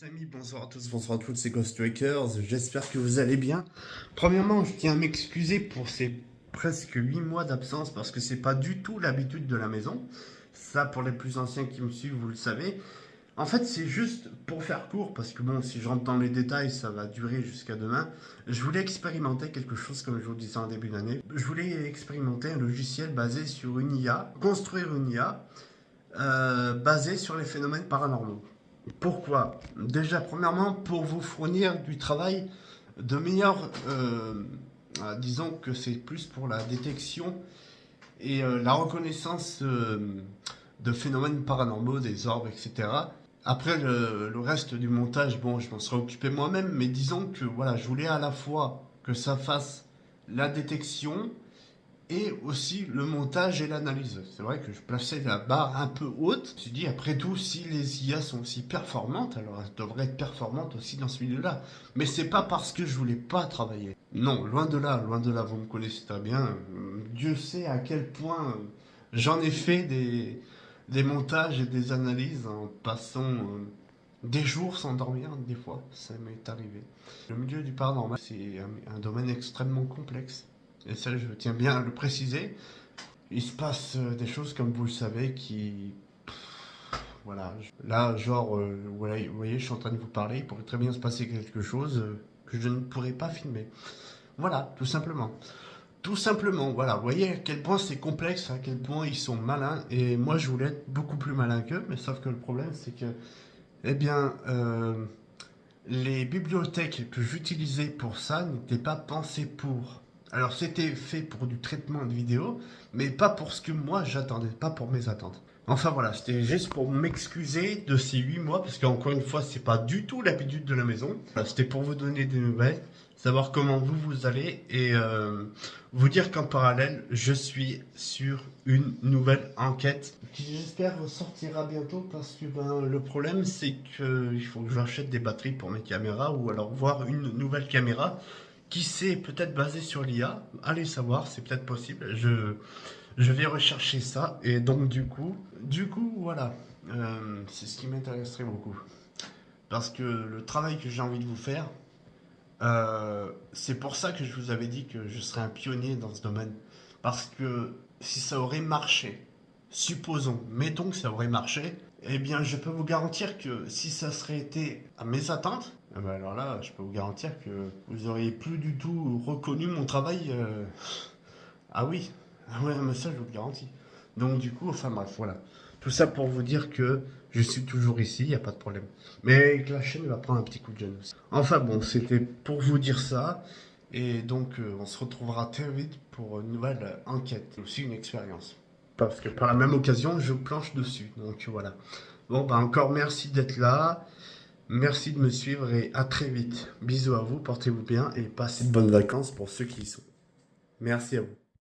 Amis, bonsoir à tous, bonsoir à toutes, c'est Ghost Trackers, j'espère que vous allez bien. Premièrement, je tiens à m'excuser pour ces presque 8 mois d'absence parce que c'est pas du tout l'habitude de la maison. Ça, pour les plus anciens qui me suivent, vous le savez. En fait, c'est juste pour faire court parce que bon, si je rentre dans les détails, ça va durer jusqu'à demain. Je voulais expérimenter quelque chose comme je vous le disais en début d'année. Je voulais expérimenter un logiciel basé sur une IA, construire une IA basée sur les phénomènes paranormaux. Pourquoi? Déjà, premièrement, pour vous fournir du travail de meilleur, disons que c'est plus pour la détection et la reconnaissance de phénomènes paranormaux, des orbes, etc. Après, le reste du montage, bon, je m'en serais occupé moi-même, mais disons que voilà, je voulais à la fois que ça fasse la détection et aussi le montage et l'analyse. C'est vrai que je plaçais la barre un peu haute. Je me suis dit, après tout, si les IA sont aussi performantes, alors elles devraient être performantes aussi dans ce milieu-là. Mais c'est pas parce que je voulais pas travailler. Non, loin de là, vous me connaissez très bien. Dieu sait à quel point j'en ai fait des montages et des analyses en passant des jours sans dormir, des fois, ça m'est arrivé. Le milieu du paranormal, c'est un domaine extrêmement complexe. Et ça, je tiens bien à le préciser. Il se passe des choses, comme vous le savez, qui... Voilà. Là, genre, voilà, vous voyez, je suis en train de vous parler, il pourrait très bien se passer quelque chose que je ne pourrais pas filmer. Voilà, tout simplement. Tout simplement, voilà. Vous voyez à quel point c'est complexe, à quel point ils sont malins. Et moi, je voulais être beaucoup plus malin qu'eux, mais sauf que le problème, c'est que, eh bien, les bibliothèques que j'utilisais pour ça n'étaient pas pensées pour. Alors c'était fait pour du traitement de vidéo, mais pas pour ce que moi j'attendais, pas pour mes attentes. Enfin voilà, c'était juste pour m'excuser de ces 8 mois, parce qu'encore une fois, c'est pas du tout l'habitude de la maison. Voilà, c'était pour vous donner des nouvelles, savoir comment vous allez, et vous dire qu'en parallèle, je suis sur une nouvelle enquête qui j'espère sortira bientôt, parce que ben, le problème c'est que il faut que j'achète des batteries pour mes caméras, ou alors voir une nouvelle caméra qui sait, peut-être basée sur l'IA. Allez savoir, c'est peut-être possible. Je vais rechercher ça. Et donc du coup voilà. C'est ce qui m'intéresserait beaucoup. Parce que le travail que j'ai envie de vous faire, c'est pour ça que je vous avais dit que je serais un pionnier dans ce domaine. Parce que si ça aurait marché, supposons, mettons que ça aurait marché, eh bien je peux vous garantir que si ça serait été à mes attentes, eh ben alors là, je peux vous garantir que vous auriez plus du tout reconnu mon travail. Ah oui, ah ouais, mais ça je vous le garantis. Donc du coup, enfin bref, voilà. Tout ça pour vous dire que je suis toujours ici, il n'y a pas de problème. Mais que la chaîne va prendre un petit coup de jeune aussi. Enfin bon, c'était pour vous dire ça. Et donc on se retrouvera très vite pour une nouvelle enquête. Aussi une expérience. Parce que par la même occasion, je planche dessus. Donc voilà. Bon, bah encore merci d'être là. Merci de me suivre et à très vite. Bisous à vous, portez-vous bien et passez de bonnes vacances pour ceux qui y sont. Merci à vous.